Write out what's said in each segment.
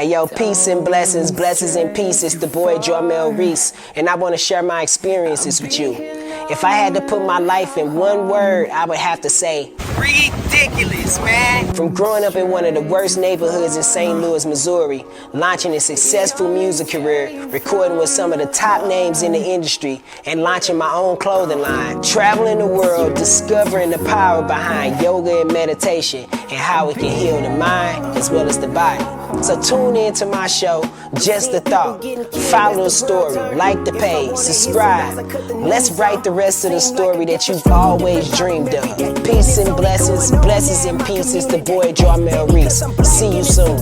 Hey yo, peace and blessings, blessings and peace. It's the boy Jarmel Reese, and I want to share my experiences with you. If I had to put my life in one word, I would have to say ridiculous, man. From growing up in one of the worst neighborhoods in St. Louis, Missouri, launching a successful music career, recording with some of the top names in the industry, and launching my own clothing line, traveling the world, discovering the power behind yoga and meditation, and how it can heal the mind as well as the body. So tune in to my show, Just a Thought. Follow the story, like the page, subscribe. Let's write the rest of the story that you've always dreamed of. Peace and blessings, blessings and peace. It's the boy Jarmel Reese. See you soon.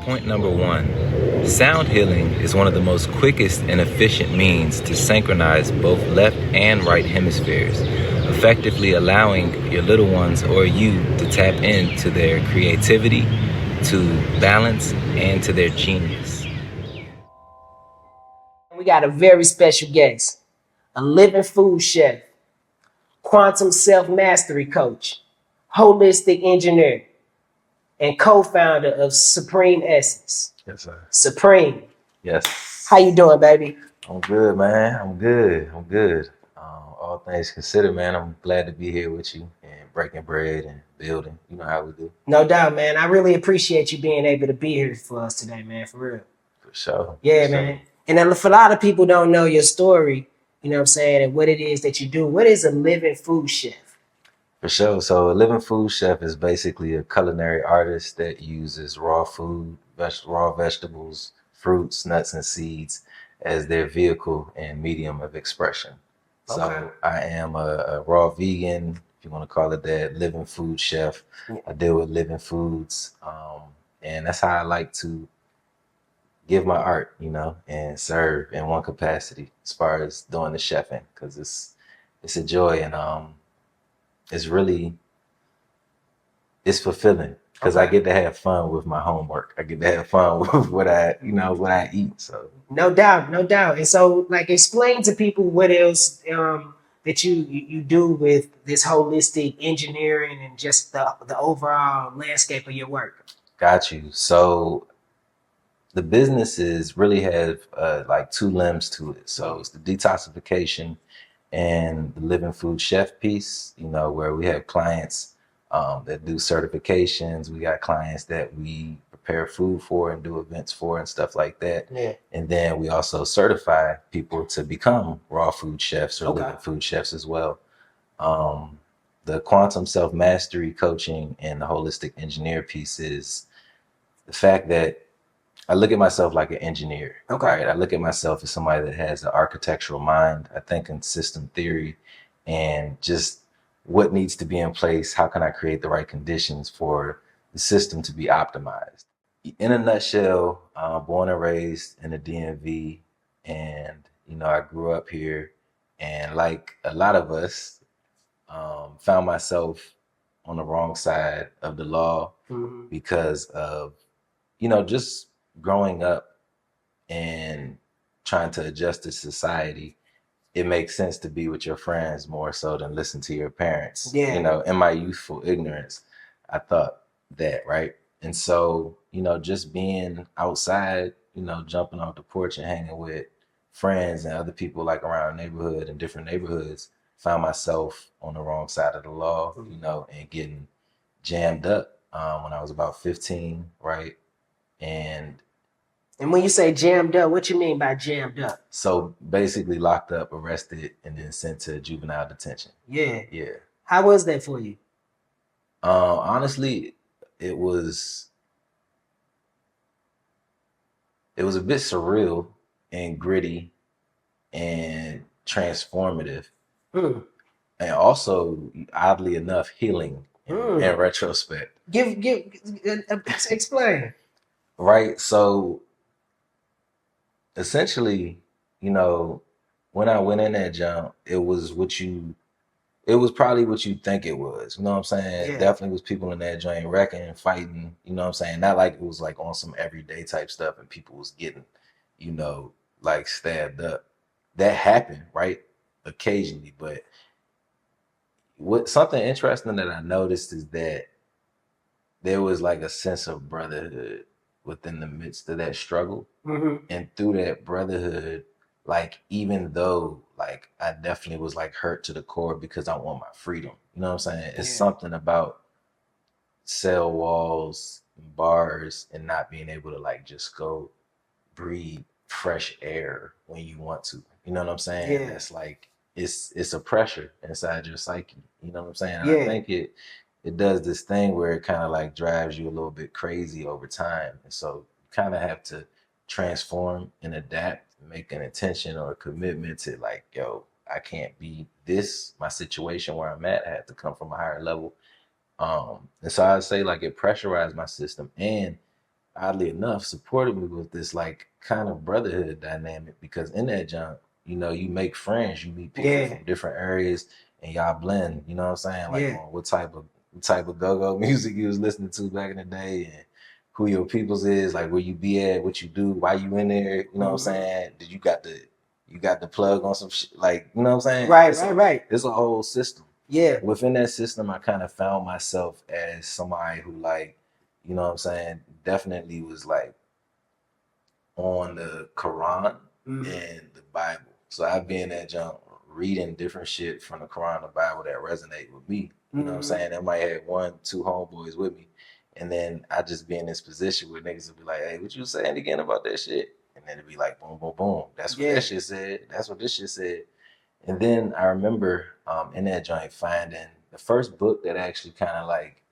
Point number 1. Sound healing is one of the most quickest and efficient means to synchronize both left and right hemispheres, effectively allowing your little ones or you to tap into their creativity, to balance, and to their genius. We got a very special guest, a living food chef, quantum self-mastery coach, holistic engineer, and co-founder of Supreme Essence. Yes, sir. Supreme. Yes. How you doing, baby? I'm good, man. I'm good. All things considered, man, I'm glad to be here with you and breaking bread and building. You know how we do. No doubt, man. I really appreciate you being able to be here for us today, man, for real. For sure. Yeah, man. And then for a lot of people don't know your story, you know what I'm saying, and what it is that you do. What is a living food chef? For sure. So a living food chef is basically a culinary artist that uses raw food, raw vegetables, fruits, nuts, and seeds as their vehicle and medium of expression. Okay. So I am a raw vegan, if you want to call it that, living food chef. Yeah. I deal with living foods, and that's how I like to give my art, you know, and serve in one capacity as far as doing the chefing, because it's a joy, and it's fulfilling because I get to have fun with my homework. I get to have fun with what I eat. So no doubt. And so, like, explain to people what else that you do with this holistic engineering and just the overall landscape of your work. Got you. So the businesses really have like two limbs to it. So it's the detoxification and the living food chef piece, you know, where we have clients that do certifications. We got clients that we prepare food for and do events for and stuff like that. Yeah. And then we also certify people to become raw food chefs or living food chefs as well. The quantum self-mastery coaching and the holistic engineer piece is the fact that I look at myself like an engineer, right? I look at myself as somebody that has an architectural mind. I think in system theory and just what needs to be in place. How can I create the right conditions for the system to be optimized? In a nutshell, born and raised in the DMV, and, you know, I grew up here, and like a lot of us, found myself on the wrong side of the law because of, you know, just growing up and trying to adjust to society. It makes sense to be with your friends more so than listen to your parents. Yeah. You know, in my youthful ignorance, I thought that, right? And so, you know, just being outside, you know, jumping off the porch and hanging with friends and other people like around the neighborhood and different neighborhoods, found myself on the wrong side of the law, you know, and getting jammed up when I was about 15, right? And when you say jammed up, what you mean by jammed up? So basically locked up, arrested, and then sent to juvenile detention. Yeah. Yeah. How was that for you? Honestly, it was a bit surreal and gritty and transformative. And also, oddly enough, healing in retrospect. Explain. Right. So essentially, you know, when I went in that jump, it was probably what you think it was. You know what I'm saying? Yeah. Definitely was people in that joint wrecking and fighting, you know what I'm saying? Not like it was like on some everyday type stuff and people was getting, you know, like stabbed up. that happened, right? Occasionally. But what something interesting that I noticed is that there was like a sense of brotherhood within the midst of that struggle. Mm-hmm. And through that brotherhood, like even though like I definitely was like hurt to the core because I want my freedom. You know what I'm saying? It's Yeah. something about cell walls and bars and not being able to like just go breathe fresh air when you want to. You know what I'm saying? Yeah. That's like it's a pressure inside your psyche. You know what I'm saying? And I Yeah. think it does this thing where it kind of like drives you a little bit crazy over time. And so you kind of have to transform and adapt, make an intention or a commitment to like, yo, I can't be this, my situation where I'm at. I have to come from a higher level. And so I'd say like it pressurized my system and oddly enough supported me with this like kind of brotherhood dynamic because in that junk, you know, you make friends, you meet people Yeah. from different areas and y'all blend, you know what I'm saying? Like Yeah. on what type of go-go music you was listening to back in the day and who your peoples is, like where you be at, what you do, why you in there, you know what I'm saying? Did you got the plug on some shit, like, you know what I'm saying? Right, right. It's a whole system. Yeah. Within that system, I kind of found myself as somebody who like, you know what I'm saying, definitely was like on the Quran and the Bible. So I've been that junk reading different shit from the Quran and the Bible that resonate with me. You know what I'm saying? I might have 1, 2 homeboys with me. And then I just be in this position where niggas will be like, hey, what you saying again about that shit? And then it'd be like, boom, boom, boom. That's what that shit said. That's what this shit said. And then I remember in that joint finding the first book that actually kind of like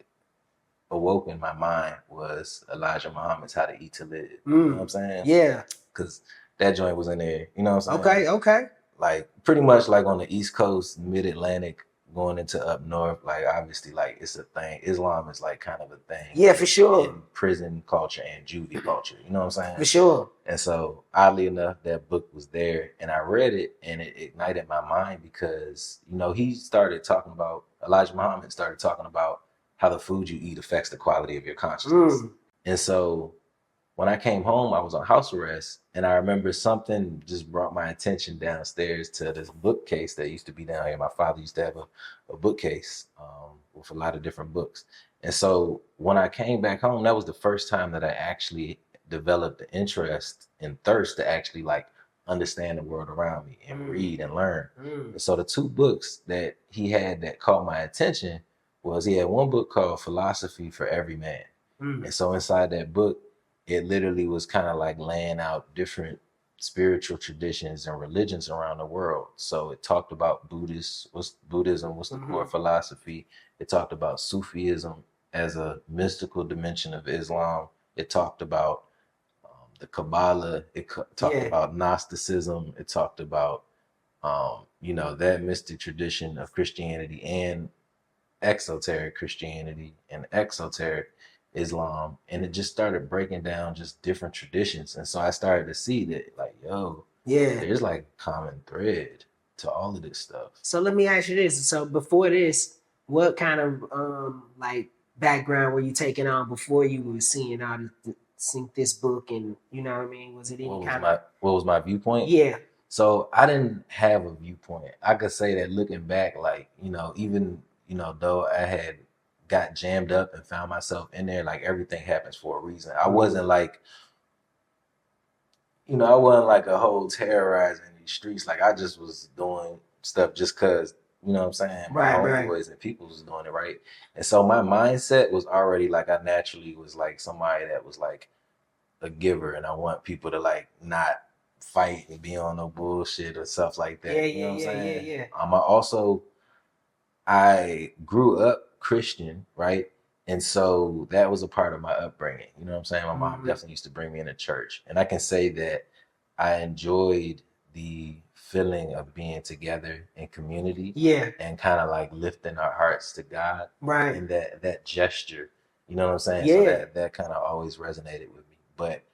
awoke in my mind was Elijah Muhammad's How to Eat to Live. You know what I'm saying? Yeah. Because that joint was in there. You know what I'm saying? Okay. Okay. Like pretty much like on the East Coast, Mid-Atlantic, going into up north, like obviously like it's a thing. Islam is like kind of a thing. Yeah, for sure. In prison culture and juvie culture. You know what I'm saying? For sure. And so oddly enough, that book was there and I read it and it ignited my mind because, you know, Elijah Muhammad started talking about how the food you eat affects the quality of your consciousness. And so when I came home, I was on house arrest, and I remember something just brought my attention downstairs to this bookcase that used to be down here. My father used to have a bookcase with a lot of different books. And so when I came back home, that was the first time that I actually developed the interest and thirst to actually like understand the world around me and read and learn. And so the 2 books that he had that caught my attention was he had one book called Philosophy for Every Man. And so inside that book, it literally was kind of like laying out different spiritual traditions and religions around the world. So it talked about Buddhism, what's the core philosophy. It talked about Sufism as a mystical dimension of Islam. It talked about the Kabbalah. It talked about Gnosticism. It talked about, you know, that mystic tradition of Christianity and exoteric Christianity and exoteric Islam. And it just started breaking down just different traditions. And so I started to see that like, yo, there's like a common thread to all of this stuff. So let me ask you this. So before this, what kind of like background were you taking on before you were seeing this book and you know what I mean? Was it any what was my viewpoint? Yeah. So I didn't have a viewpoint. I could say that looking back, like, you know, even, you know, though I had got jammed up and found myself in there, like everything happens for a reason. I wasn't like, you know, I wasn't like a whole terrorizing these streets. Like I just was doing stuff just cause, you know what I'm saying? My homeboys and people was doing it, right? And so my mindset was already like I naturally was like somebody that was like a giver and I want people to like not fight and be on no bullshit or stuff like that. You know what I'm saying? I grew up Christian, right? And so that was a part of my upbringing. You know what I'm saying? My mom definitely used to bring me into church. And I can say that I enjoyed the feeling of being together in community. And kind of like lifting our hearts to God. And that gesture. You know what I'm saying? So that kind of always resonated with me. But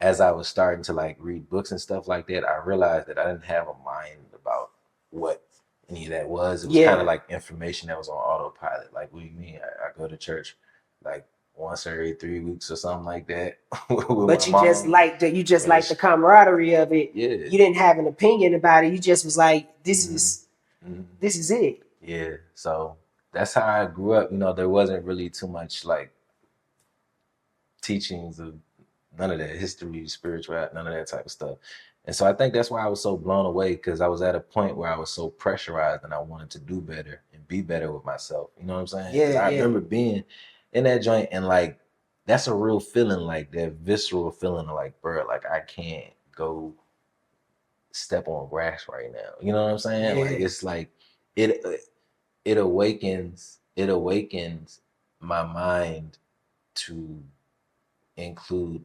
as I was starting to like read books and stuff like that, I realized that I didn't have a mind about what any of that was. It was kind of like information that was on autopilot. Like, what do you mean? I go to church like once every 3 weeks or something like that. But you just like the camaraderie of it. Yeah. You didn't have an opinion about it. You just was like, this is it. Yeah. So that's how I grew up. You know, there wasn't really too much like teachings of none of that history, spiritual, none of that type of stuff. And so I think that's why I was so blown away, because I was at a point where I was so pressurized and I wanted to do better and be better with myself. You know what I'm saying? Yeah. I remember being in that joint and like, that's a real feeling, like that visceral feeling of like, bro, like I can't go step on grass right now. You know what I'm saying? Yeah. Like, it's like, it awakens my mind to include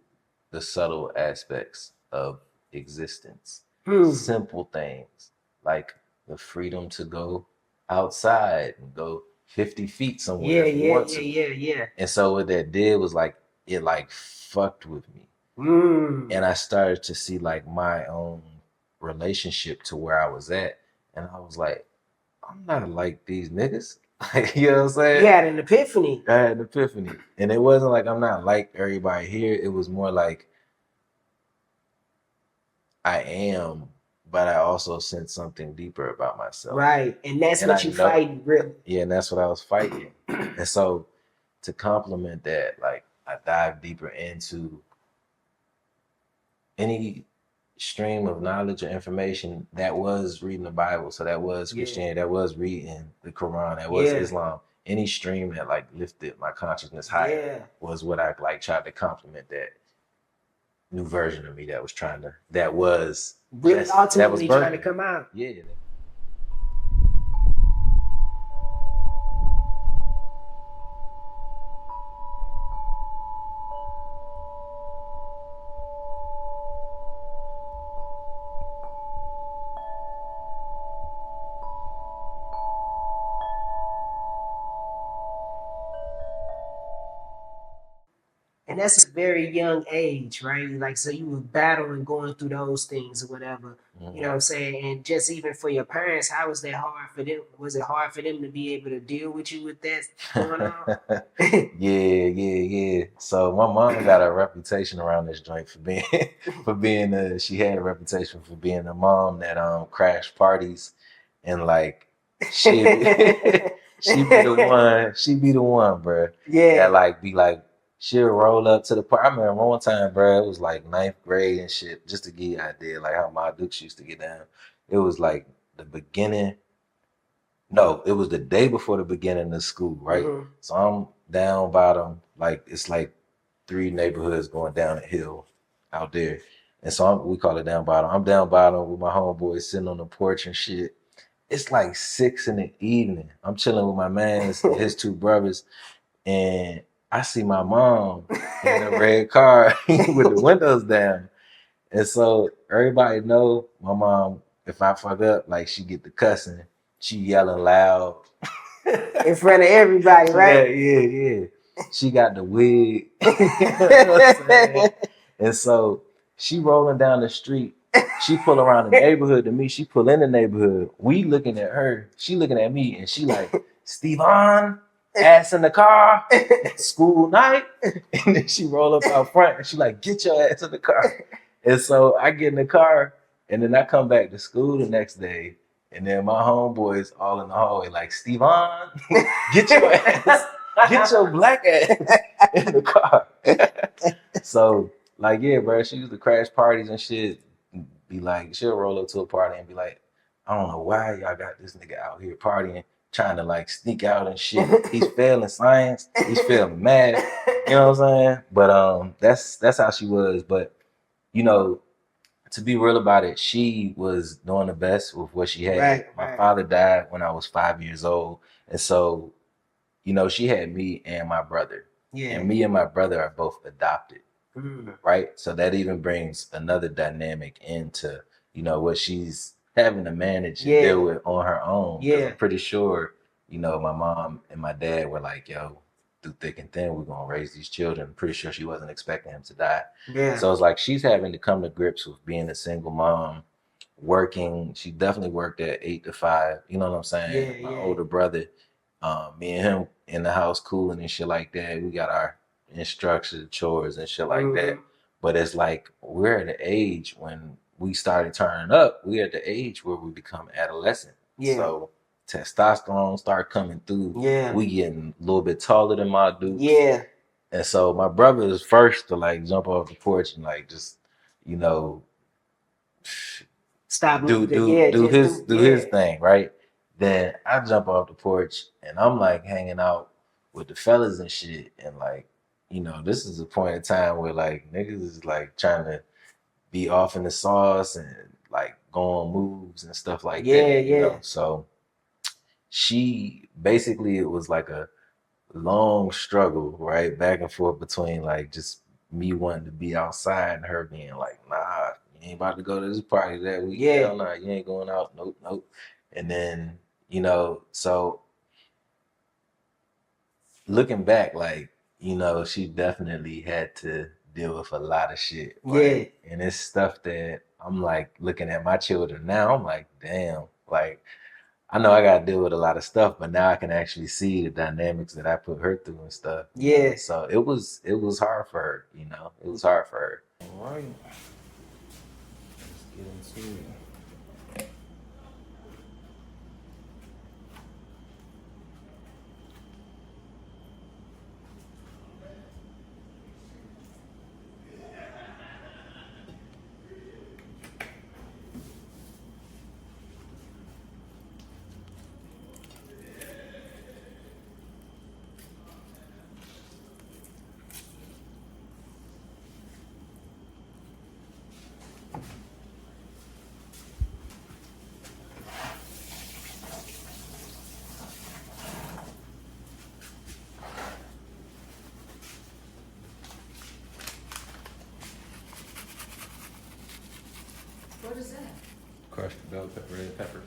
the subtle aspects of existence. Simple things like the freedom to go outside and go 50 feet somewhere if you want to. Yeah. And so what that did was like, it like fucked with me. And I started to see like my own relationship to where I was at. And I was like, I'm not like these niggas. You know what I'm saying? You had an epiphany. I had an epiphany. And it wasn't like I'm not like everybody here. It was more like I am, but I also sense something deeper about myself. Right. And that's what you fighting, really. Yeah, and that's what I was fighting. And so to complement that, like I dive deeper into any stream of knowledge or information that was reading the Bible. So that was Christianity, that was reading the Quran, that was Islam. Any stream that like lifted my consciousness higher was what I like tried to complement that new version of me that was trying to, that was really ultimately trying to come out. Yeah. And that's a very young age, right? Like, so you were battling, going through those things or whatever. You know what I'm saying? And just even for your parents, how was that hard for them? Was it hard for them to be able to deal with you with that going on? Yeah. So my mom got a reputation around this joint for being she had a reputation for being a mom that crashed parties, and like she be the one, bro. Yeah. That like be like, she'll roll up to the park. I remember one time, bro, it was like 9th grade and shit, just to give you an idea, like how my Dukes used to get down. It was like the beginning. No, it was the day before the beginning of school, right? So I'm down bottom, like it's like 3 neighborhoods going down a hill out there. And so we call it down bottom. I'm down bottom with my homeboys sitting on the porch and shit. It's like 6 in the evening. I'm chilling with my man, his 2 brothers, and I see my mom in a red car with the windows down. And so everybody know my mom, if I fuck up, like she get the cussing, she yelling loud. In front of everybody, right? Yeah. She got the wig. You know what I'm saying? And so she rolling down the street. She pull around the neighborhood to me. She pull in the neighborhood. We looking at her. She looking at me, and she like, Stevan, ass in the car, school night. And then she roll up out front and she like, get your ass in the car. And so I get in the car, and then I come back to school the next day, and then my homeboys all in the hallway like, Stevan, get your ass, get your black ass in the car. So like, yeah, bro, she used to crash parties and shit. Be like, she'll roll up to a party and be like, I don't know why y'all got this nigga out here partying, trying to like sneak out and shit. He's failing science. He's failing math. You know what I'm saying? But that's how she was. But you know, to be real about it, she was doing the best with what she had. My father died when I was 5 years old, and so you know, she had me and my brother. Yeah. And me and my brother are both adopted. Right? So that even brings another dynamic into, you know, what she's having to manage and deal with on her own. Yeah. I'm pretty sure, you know, my mom and my dad were like, yo, through thick and thin, we're going to raise these children. I'm pretty sure she wasn't expecting him to die. Yeah. So it's like she's having to come to grips with being a single mom, working. She definitely worked at 8 to 5. You know what I'm saying? Yeah, my older brother, me and him in the house cooling and shit like that. We got our in structured chores and shit like that. But it's like we're at an age when we started turning up. We're at the age where we become adolescent. Yeah. So testosterone start coming through. Yeah. We getting a little bit taller than my dudes. Yeah. And so my brother is first to like jump off the porch and like just, you know, stop do his thing, right? Then I jump off the porch and I'm like hanging out with the fellas and shit, and like, you know, this is a point in time where like niggas is like trying to be off in the sauce and like go on moves and stuff like that. You know? So she basically, it was like a long struggle, right? Back and forth between like just me wanting to be outside and her being like, nah, you ain't about to go to this party that week. Hell nah, you ain't going out. Nope, nope. And then, you know, so looking back, like, you know, she definitely had to deal with a lot of shit. Right? Yeah. And it's stuff that I'm like looking at my children now, I'm like, damn, like, I know I gotta deal with a lot of stuff, but now I can actually see the dynamics that I put her through and stuff. Yeah. Know? So it was hard for her, you know. It was hard for her. All right. Let's get into it. What is that? Crushed bell pepper, red pepper,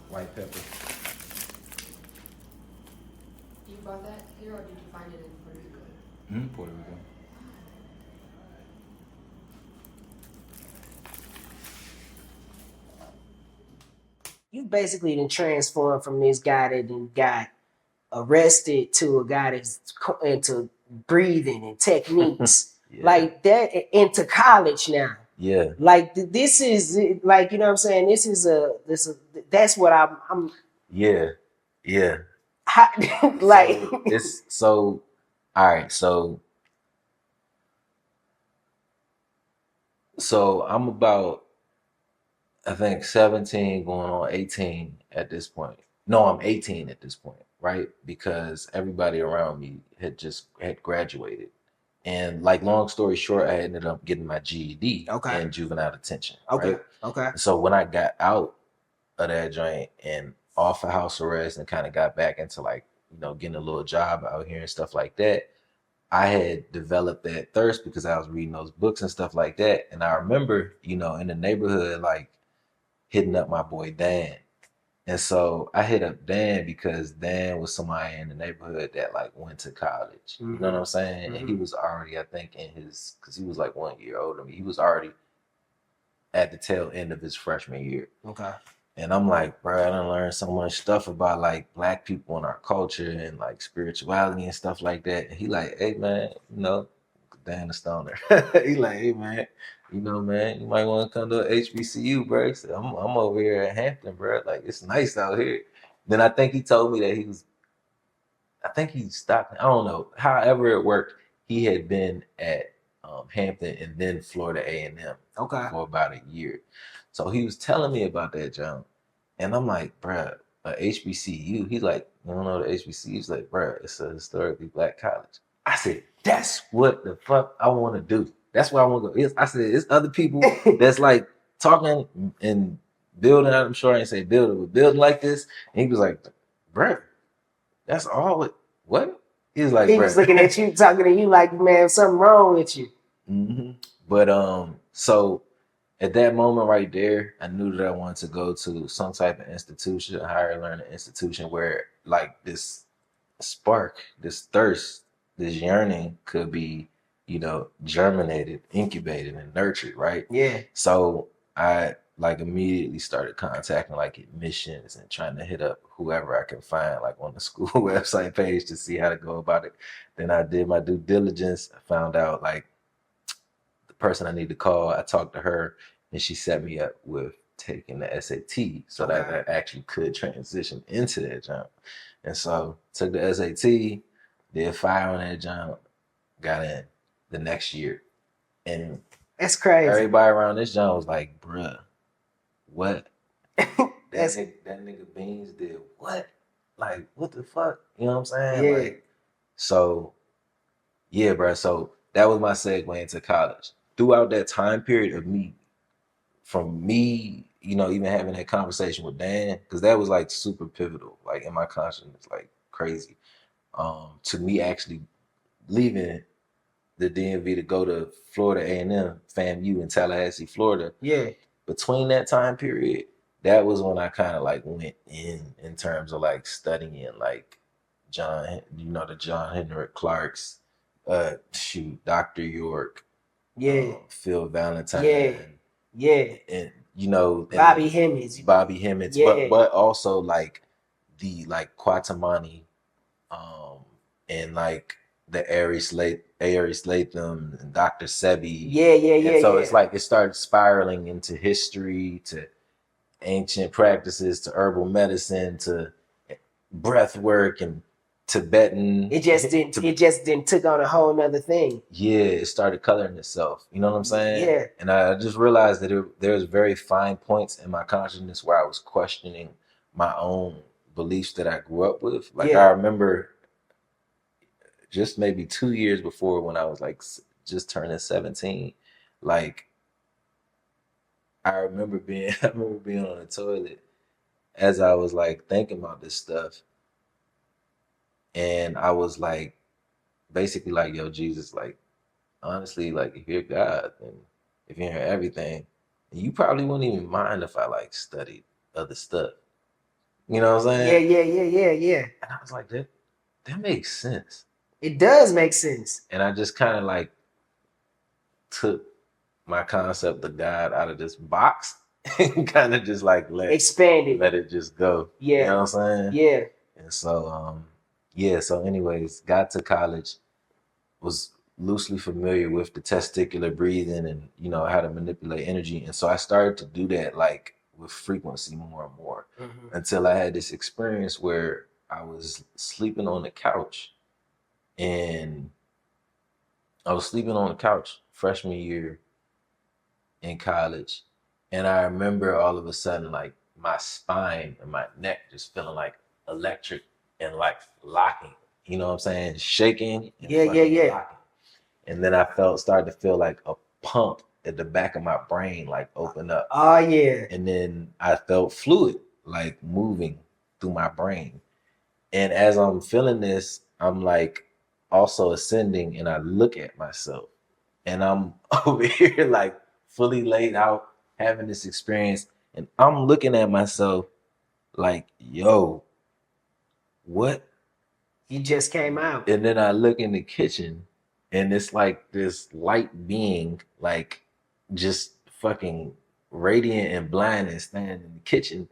white pepper. You bought that here, or did you find it in Puerto Rico? Puerto Rico. You basically done transformed from this guy that then got arrested to a guy that's into breathing and techniques. Like that, into college now. Yeah. Like this is like, you know what I'm saying? That's what I'm. Yeah. Yeah. Like so it's so, all right. So I'm about, I think 17 going on 18 at this point. No, I'm 18 at this point, right? Because everybody around me had graduated. And like, long story short, I ended up getting my GED in juvenile detention. Right? Okay. So when I got out of that joint and off of house arrest and kind of got back into like, you know, getting a little job out here and stuff like that, I had developed that thirst because I was reading those books and stuff like that. And I remember, you know, in the neighborhood, like hitting up my boy Dan. And so I hit up Dan because Dan was somebody in the neighborhood that like went to college. You know what I'm saying? And he was already, I think, because he was like 1 year older than me. He was already at the tail end of his freshman year. Okay. And I'm like, bro, I done learned so much stuff about like Black people and our culture and like spirituality and stuff like that. And he like, hey man, you know, Dan the Stoner. He like, hey man, you know, man, you might want to come to HBCU, bro. He said, I'm over here at Hampton, bro. Like, it's nice out here. Then I think he told me that I think he stopped. I don't know. However it worked, he had been at Hampton and then Florida A&M for about a year. So he was telling me about that jump. And I'm like, bruh, a HBCU. He's like, you don't know the HBCU? He's like, bruh, it's a historically Black college. I said, that's what the fuck I want to do. That's where I want to go. I said, it's other people that's like talking and building. I'm sure I ain't say building, but building like this. And he was like, bruh, that's all it, what? He was like, he was looking at you, talking to you like, man, something wrong with you. But so at that moment right there, I knew that I wanted to go to some type of institution, a higher learning institution where like this spark, this thirst, this yearning could be, you know, germinated, incubated, and nurtured, right? Yeah. So I like immediately started contacting like admissions and trying to hit up whoever I can find like on the school website page to see how to go about it. Then I did my due diligence. I found out like the person I need to call. I talked to her and she set me up with taking the SAT so that I actually could transition into that jump. And so took the SAT, did fire on that jump, got in the next year. And That's crazy. everybody around this jump was like, bruh, what? that That's nigga Beans did what? Like, what the fuck? You know what I'm saying? Yeah. Like, so, yeah, bro. So that was my segue into college. Throughout that time period of me, from me, you know, even having that conversation with Dan, because that was like super pivotal, like in my consciousness, like crazy. To me actually leaving the DMV to go to Florida A&M, FAMU in Tallahassee, Florida. Yeah. Between that time period, that was when I kind of like went in terms of like studying like John, you know, the John Henrik Clark's, Dr. York, Yeah. Phil Valentine, Yeah. Yeah. and you know, Bobby Hemmings. Yeah. but also like the like Kwatamani, and like the Aries Latham and Dr. Sebi. Yeah. And so it's like it started spiraling into history, to ancient practices, to herbal medicine, to breath work and Tibetan. It just didn't took on a whole nother thing. Yeah, it started coloring itself. You know what I'm saying? Yeah. And I just realized that there was very fine points in my consciousness where I was questioning my own beliefs that I grew up with. Like I remember just maybe 2 years before, when I was like just turning 17, like I remember being on the toilet as I was like thinking about this stuff, and I was like basically like, yo, Jesus, like honestly, like if you're God and if you're everything, you probably wouldn't even mind if I like studied other stuff. You know what I'm saying? Yeah. And I was like, that makes sense. It does make sense. And I just kind of like took my concept of God out of this box and kind of just like let it just go. Yeah. You know what I'm saying? Yeah. And so so anyways, got to college, was loosely familiar with the testicular breathing and, you know, how to manipulate energy. And so I started to do that like with frequency more and more, until I had this experience where I was sleeping on the couch, and I was sleeping on the couch freshman year in college. And I remember all of a sudden, like my spine and my neck just feeling like electric and like locking, you know what I'm saying? Shaking. And locking. And then I started to feel like a pump at the back of my brain, like open up. Oh yeah. And then I felt fluid, like moving through my brain. And as I'm feeling this, I'm like also ascending, and I look at myself, and I'm over here like fully laid out, having this experience, and I'm looking at myself like, yo, what? You just came out. And then I look in the kitchen, and it's like this light being, like just fucking radiant and blinding, standing in the kitchen.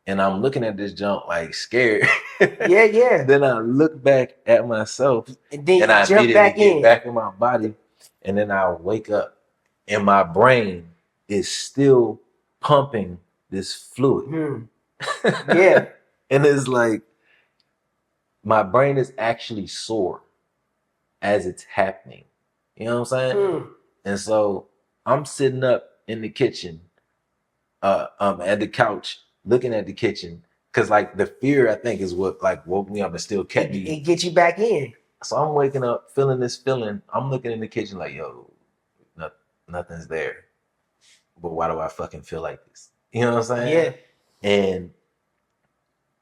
And I'm looking at this junk like scared. Yeah. Then I look back at myself, and then I jump immediately get back in my body. And then I wake up, and my brain is still pumping this fluid. Yeah. And it's like my brain is actually sore as it's happening. You know what I'm saying? And so I'm sitting up in the kitchen, at the couch, looking at the kitchen, because like the fear, I think, is what like woke me up and still kept me. It get you back in. So I'm waking up feeling this feeling. I'm looking in the kitchen like, yo, nothing's there. But why do I fucking feel like this? You know what I'm saying? Yeah. And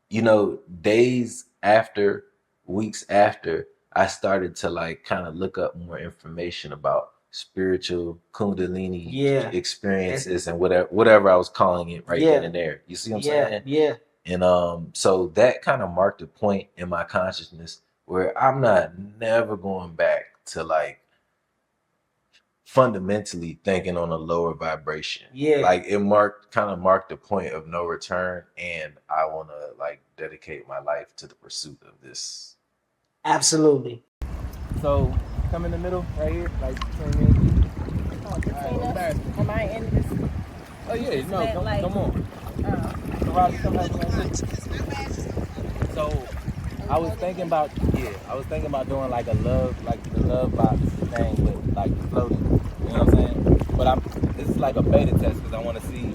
you know, days after, weeks after, I started to like kind of look up more information about spiritual Kundalini experiences and whatever I was calling it then and there. You see what I'm saying? Yeah. And so that kind of marked a point in my consciousness where I'm never going back to like fundamentally thinking on a lower vibration. Yeah. Like it kind of marked the point of no return, and I want to like dedicate my life to the pursuit of this. Absolutely. So come in the middle right here, like between me and you. Am I in this? Oh yeah, no, man, like- come on. Karate, come help me on this. So I was thinking about doing like the love box thing with like floating. You know what I'm saying? But this is like a beta test because I want to see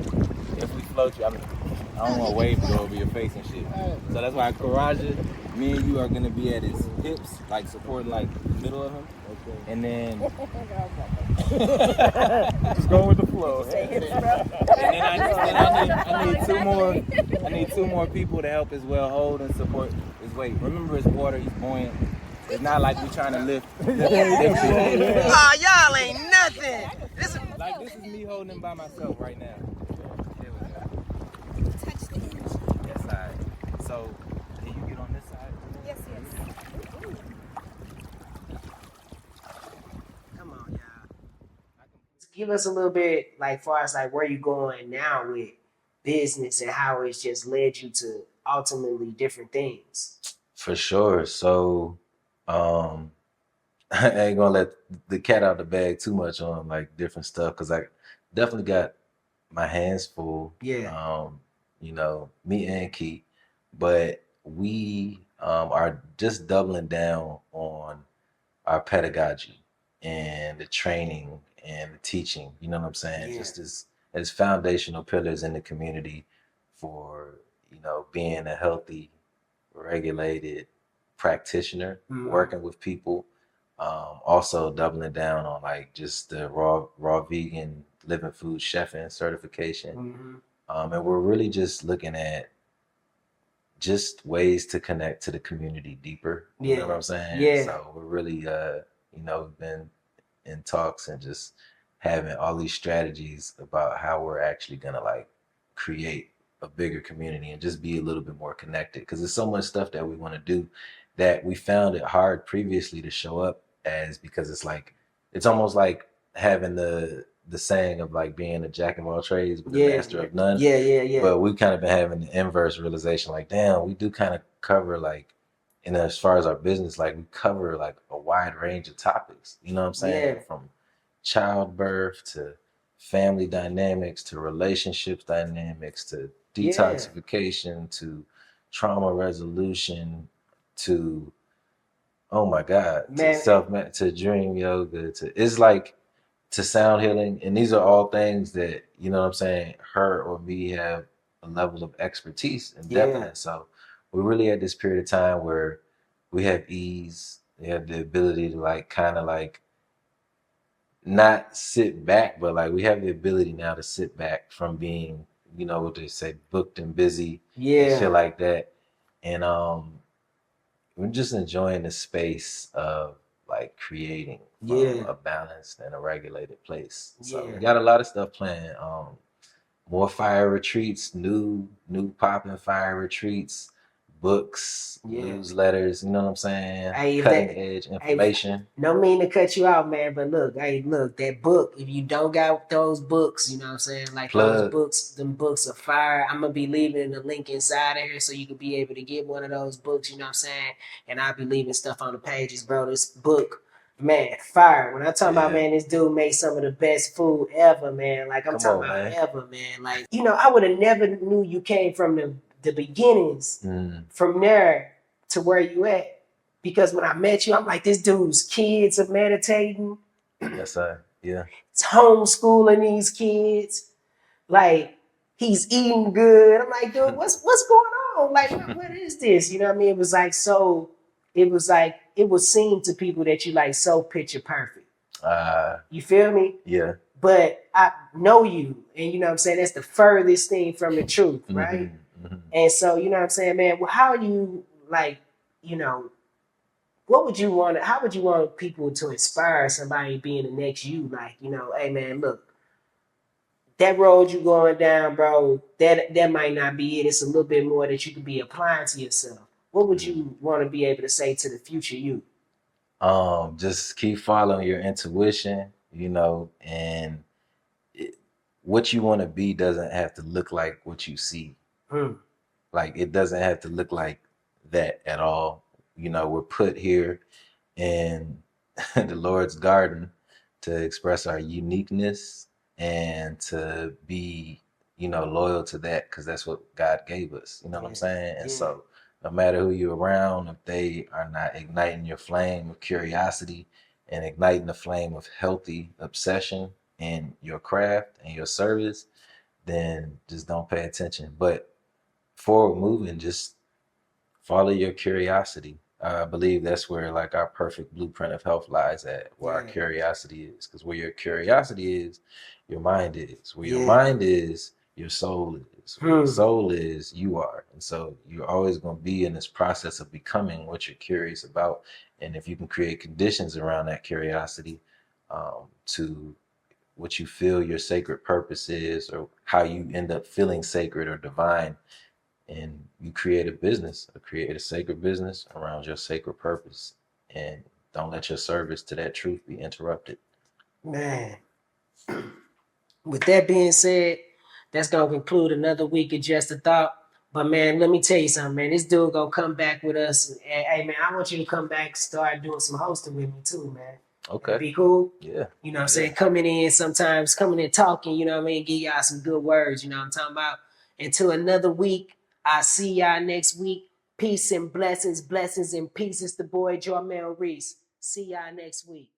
if we float you. I don't want to wave to go over your face and shit. So that's why Karaja, me and you are gonna be at his hips, like supporting like the middle of him. Okay. And then just go with the flow. And then I need two more people to help as well, hold and support his weight. Remember, it's water, he's buoyant. It's not like we're trying to lift. Oh, y'all ain't nothing. Like this is me holding him by myself right now. There we go. Touch the hinge. That side. So, can you get on this side? Yes. Come on, y'all. Give us a little bit, like, far as like where you going now with business and how it's just led you to ultimately different things. For sure. So, I ain't gonna let the cat out the bag too much on like different stuff because I definitely got my hands full. Yeah. You know, me and Keith, but we are just doubling down on our pedagogy and the training and the teaching. You know what I'm saying? Yeah. Just as foundational pillars in the community for, you know, being a healthy, regulated practitioner, working with people. Also doubling down on like just the raw vegan living food chefing certification. And we're really just looking at just ways to connect to the community deeper. You know what I'm saying? Yeah. So we're really you know, been in talks and just having all these strategies about how we're actually gonna like create a bigger community and just be a little bit more connected, because there's so much stuff that we want to do that we found it hard previously to show up as, because it's like it's almost like having the saying of like being a jack of all trades but a master of none. Yeah. But we've kind of been having the inverse realization, like, damn, we do kind of cover like, and as far as our business, like we cover like a wide range of topics. You know what I'm saying? Yeah. From childbirth to family dynamics to relationships dynamics to detoxification to trauma resolution to, oh my God, Man. to dream yoga, to it's like to sound healing. And these are all things that, you know what I'm saying, her or me have a level of expertise and depth in. So we're really at this period of time where we have ease, we have the ability to like kind of like not sit back, but like we have the ability now to sit back from being, you know what they say, booked and busy and shit like that. And we're just enjoying the space of like creating from a balanced and a regulated place. So we got a lot of stuff planned. More fire retreats, new popping fire retreats, books, newsletters, you know what I'm saying? Cutting edge information. No mean to cut you out, man, but look, that book, if you don't got those books, you know what I'm saying? Like those books, them books are fire. I'm gonna be leaving the link inside of here so you can be able to get one of those books, you know what I'm saying? And I'll be leaving stuff on the pages, bro. This book, man, fire. When I talk about, man, this dude made some of the best food ever, man. Like I'm talking about ever, man. Like, you know, I would have never knew you came from the beginnings from there to where you at. Because when I met you, I'm like, this dude's kids are meditating. Yes, sir. Yeah. It's homeschooling these kids. Like, he's eating good. I'm like, dude, what's going on? Like, what is this? You know what I mean? It was it would seem to people that you like so picture perfect. You feel me? Yeah. But I know you, and you know what I'm saying? That's the furthest thing from the truth, right? And so, you know what I'm saying, man? Well, how are you, like, you know, how would you want people to inspire somebody being the next you? Like, you know, hey man, look, that road you going down, bro, that might not be it. It's a little bit more that you could be applying to yourself. What would you want to be able to say to the future you? Just keep following your intuition, you know, and what you want to be doesn't have to look like what you see. Like it doesn't have to look like that at all. You know, we're put here in the Lord's garden to express our uniqueness and to be, you know, loyal to that because that's what God gave us. You know what I'm saying? And so no matter who you're around, if they are not igniting your flame of curiosity and igniting the flame of healthy obsession in your craft and your service, then just don't pay attention. But forward moving, just follow your curiosity. I believe that's where like our perfect blueprint of health lies at, where our curiosity is. Because where your curiosity is, your mind is. Where your mind is, your soul is. Where your soul is, you are. And so you're always going to be in this process of becoming what you're curious about. And if you can create conditions around that curiosity to what you feel your sacred purpose is, or how you end up feeling sacred or divine, and you create a sacred business around your sacred purpose, and don't let your service to that truth be interrupted. Man, with that being said, that's gonna conclude another week of Just a Thought. But man, let me tell you something, man. This dude gonna come back with us. And hey man, I want you to come back and start doing some hosting with me too, man. Okay. That'd be cool. Yeah. You know what I'm saying? Coming in talking, you know what I mean? Give y'all some good words, you know what I'm talking about? Until another week, I'll see y'all next week. Peace and blessings and peace. It's the boy Jarmel Reese. See y'all next week.